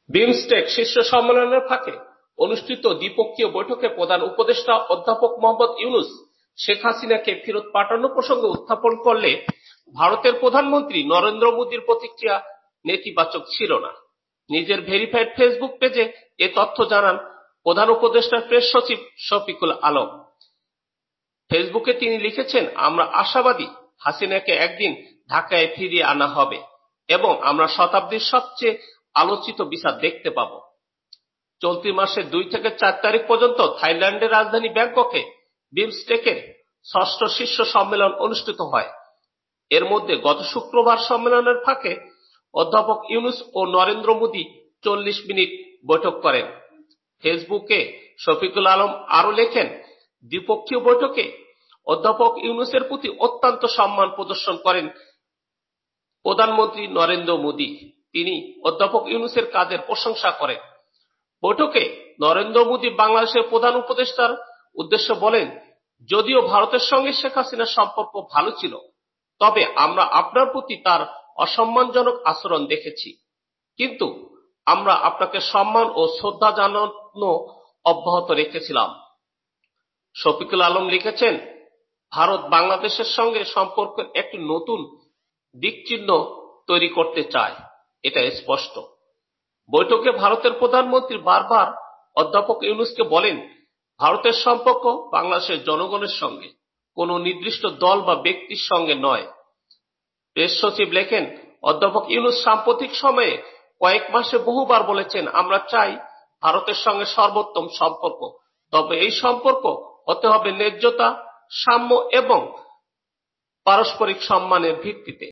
বিমস্টেক শীর্ষ সম্মেলনের ফাঁকে অনুষ্ঠিত দ্বিপক্ষীয় বৈঠকে প্রধান উপদেষ্টা অধ্যাপক মোহাম্মদ ইউনূস শেখ হাসিনাকে ফেরত পাঠানো প্রসঙ্গে উত্থাপন করলে ভারতের প্রধানমন্ত্রী নরেন্দ্র মোদীর প্রতিক্রিয়া নেতিবাচক ছিল না। নিজের ভেরিফাইড ফেসবুক পেজে এ তথ্য জানান প্রধান উপদেষ্টার প্রেস সচিব শফিকুল আলম। ফেসবুকে তিনি লিখেছেন, আমরা আশাবাদী হাসিনাকে একদিন ঢাকায় ফিরিয়ে আনা হবে এবং আমরা শতাব্দীর সবচেয়ে আলোচিত বিচার দেখতে পাব। চলতি মাসের 2 থেকে 4 তারিখ পর্যন্ত থাইল্যান্ডের রাজধানী ব্যাংককে বিমস্টেকের 6ষ্ঠ শীর্ষ সম্মেলন অনুষ্ঠিত হয়। এর মধ্যে গত শুক্রবার সম্মেলনের ফাঁকে অধ্যাপক ইউনূস ও নরেন্দ্র মোদী 40 মিনিট বৈঠক করেন। ফেসবুকে শফিকুল আলম আরো লেখেন, দ্বিপক্ষীয় বৈঠকে অধ্যাপক ইউনূসের প্রতি অত্যন্ত সম্মান প্রদর্শন করেন প্রধানমন্ত্রী নরেন্দ্র মোদী। তিনি অধ্যাপক ইউনূসের কাজের প্রশংসা করেন। বৈঠকে নরেন্দ্র মোদী বাংলাদেশের প্রধান উপদেষ্টার উদ্দেশ্যে বলেন, যদিও ভারতের সঙ্গে শেখ হাসিনার সম্পর্ক ভালো ছিল, তবে আমরা আপনার প্রতি তার অসম্মানজনক আচরণ দেখেছি, কিন্তু আমরা আপনাকে সম্মান ও শ্রদ্ধা জানানো অব্যাহত রেখেছিলাম। শফিকুল আলম লিখেছেন, ভারত বাংলাদেশের সঙ্গে সম্পর্কের একটি নতুন দিকচিহ্ন তৈরি করতে চায়, এটা স্পষ্ট। বৈঠকে ভারতের প্রধানমন্ত্রী বারবার অধ্যাপক ইউনূসকে বলেন, ভারতের সম্পর্ক বাংলাদেশের জনগণের সঙ্গে, কোনো নির্দিষ্ট দল বা ব্যক্তির সঙ্গে নয়। প্রেস সচিব লেখেন, অধ্যাপক ইউনূস সাম্প্রতিক সময়ে কয়েক মাসে বহুবার বলেছেন, আমরা চাই ভারতের সঙ্গে সর্বোত্তম সম্পর্ক, তবে এই সম্পর্ক হতে হবে ন্যায্যতা, সাম্য এবং পারস্পরিক সম্মানের ভিত্তিতে।